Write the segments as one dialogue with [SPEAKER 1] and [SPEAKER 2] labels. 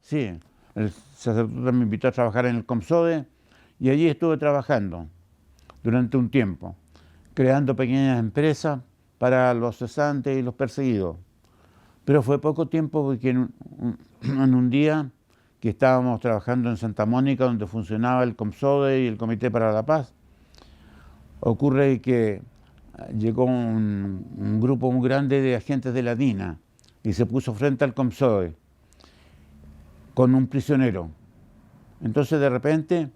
[SPEAKER 1] sí. El sacerdote me invitó a trabajar en el COMSODE y allí estuve trabajando durante un tiempo, creando pequeñas empresas para los cesantes y los perseguidos. Pero fue poco tiempo porque en un día que estábamos trabajando en Santa Mónica, donde funcionaba el COMSODE y el Comité para la Paz, ocurre que llegó un grupo muy grande de agentes de la DINA y se puso frente al COMSODE con un prisionero. Entonces de repente,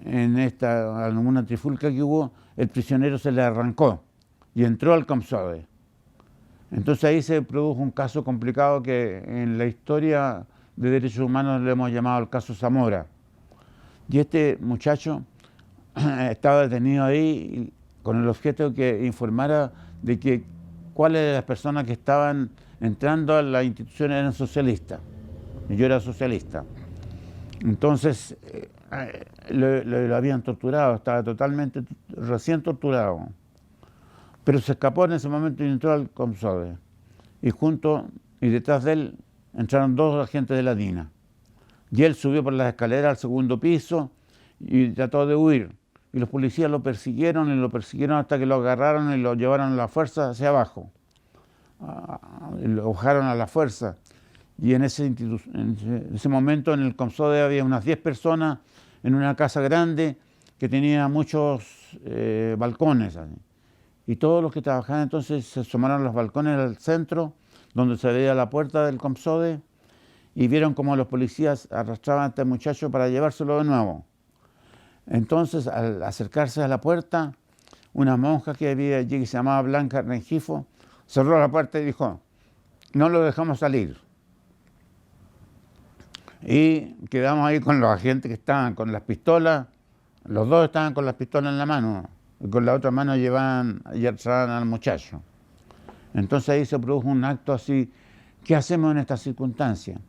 [SPEAKER 1] en alguna trifulca que hubo, el prisionero se le arrancó y entró al COMSODE. Entonces ahí se produjo un caso complicado que en la historia de derechos humanos le hemos llamado el caso Zamora. Y este muchacho estaba detenido ahí con el objeto de que informara de que cuáles de las personas que estaban entrando a la institución eran socialistas. Y yo era socialista. Entonces lo habían torturado, estaba totalmente recién torturado. Pero se escapó en ese momento y entró al COMSODE. Y detrás de él entraron dos agentes de la DINA. Y él subió por las escaleras al segundo piso y trató de huir. Y los policías lo persiguieron hasta que lo agarraron y lo llevaron a la fuerza hacia abajo. Lo bajaron a la fuerza. Y en ese momento en el COMSODE había unas 10 personas en una casa grande que tenía muchos balcones. Y todos los que trabajaban entonces se asomaron a los balcones del centro, donde se veía la puerta del COMSODE, y vieron cómo los policías arrastraban a este muchacho para llevárselo de nuevo. Entonces, al acercarse a la puerta, una monja que había allí, que se llamaba Blanca Rengifo, cerró la puerta y dijo: no lo dejamos salir. Y quedamos ahí con los agentes que estaban con las pistolas, los dos estaban con las pistolas en la mano, y con la otra mano llevaban y arrastraban al muchacho. Entonces ahí se produjo un acto así. ¿Qué hacemos en estas circunstancias?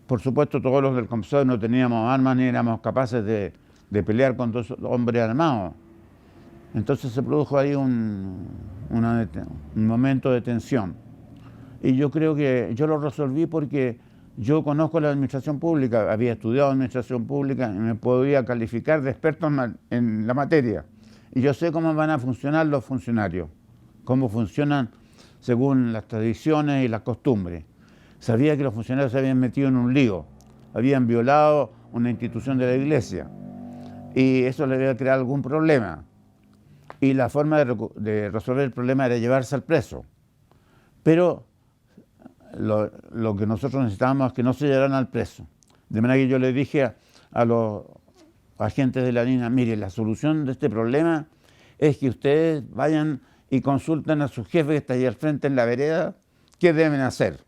[SPEAKER 1] Por supuesto, todos los del COMSODE no teníamos armas ni éramos capaces de pelear con dos hombres armados. Entonces se produjo ahí un momento de tensión. Y yo creo que yo lo resolví porque yo conozco la administración pública, había estudiado administración pública y me podía calificar de experto en la materia. Y yo sé cómo van a funcionar los funcionarios, cómo funcionan según las tradiciones y las costumbres. Sabía que los funcionarios se habían metido en un lío, habían violado una institución de la iglesia y eso le había creado algún problema. Y la forma de resolver el problema era llevarse al preso. Pero lo que nosotros necesitábamos es que no se llevaran al preso. De manera que yo le dije a los agentes de la DINA: mire, la solución de este problema es que ustedes vayan y consulten a su jefe que está ahí al frente en la vereda qué deben hacer,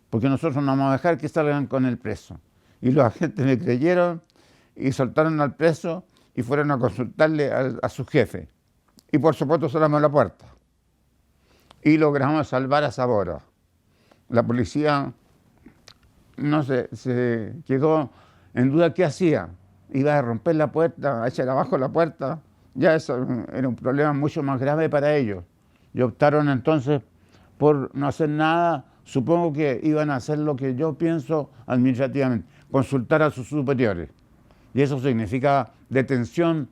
[SPEAKER 1] porque nosotros no vamos a dejar que salgan con el preso. Y los agentes me creyeron y soltaron al preso y fueron a consultarle a su jefe. Y por supuesto cerramos la puerta. Y logramos salvar a Zamora. La policía no se quedó en duda qué hacía. Iba a romper la puerta, a echar abajo la puerta. Ya eso era un problema mucho más grave para ellos. Y optaron entonces por no hacer nada. Supongo que iban a hacer lo que yo pienso administrativamente: consultar a sus superiores. Y eso significa detención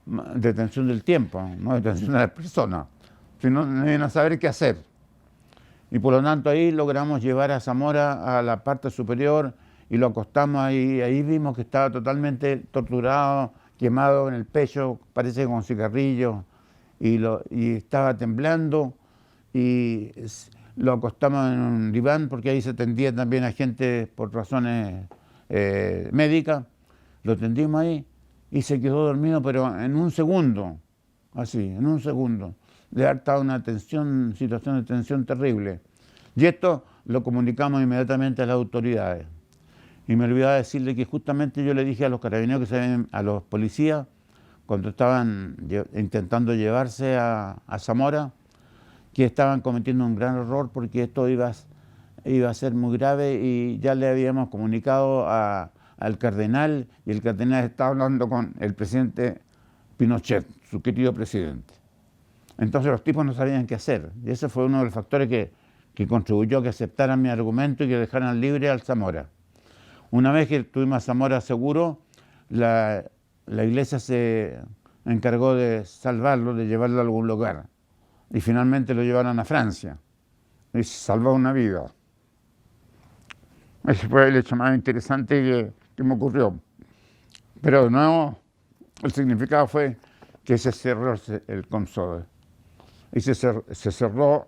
[SPEAKER 1] del tiempo, no detención de las personas. Si no, no iban a saber qué hacer. Y por lo tanto ahí logramos llevar a Zamora a la parte superior y lo acostamos ahí. Ahí vimos que estaba totalmente torturado, quemado en el pecho, parece con cigarrillos, y estaba temblando. Y lo acostamos en un diván, porque ahí se atendía también a gente por razones médicas. Lo tendimos ahí y se quedó dormido, pero en un segundo, así, en un segundo. Le ha estado una situación de tensión terrible. Y esto lo comunicamos inmediatamente a las autoridades. Y me olvidaba decirle que justamente yo le dije a los carabineros, a los policías, cuando estaban intentando llevarse a Zamora, que estaban cometiendo un gran error, porque esto iba a ser muy grave, y ya le habíamos comunicado al cardenal, y el cardenal estaba hablando con el presidente Pinochet, su querido presidente. Entonces los tipos no sabían qué hacer, y ese fue uno de los factores que que contribuyó a que aceptaran mi argumento y que dejaran libre al Zamora. Una vez que tuvimos a Zamora seguro, la iglesia se encargó de salvarlo, de llevarlo a algún lugar. Y finalmente lo llevaron a Francia. Y se salvó una vida. Ese fue el hecho más interesante que me ocurrió. Pero de nuevo, el significado fue que se cerró el CONSODE. Y se cerró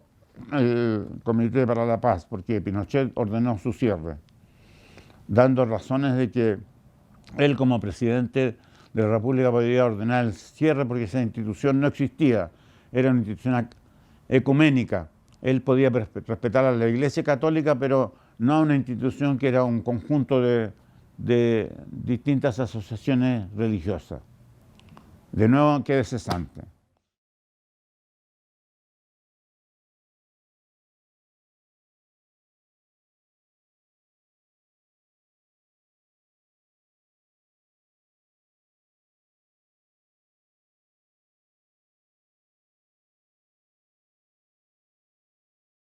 [SPEAKER 1] el Comité para la Paz, porque Pinochet ordenó su cierre, dando razones de que él como presidente de la República podría ordenar el cierre porque esa institución no existía, era una institución ecuménica. Él podía respetar a la Iglesia Católica, pero no a una institución que era un conjunto de distintas asociaciones religiosas. De nuevo, quedé cesante.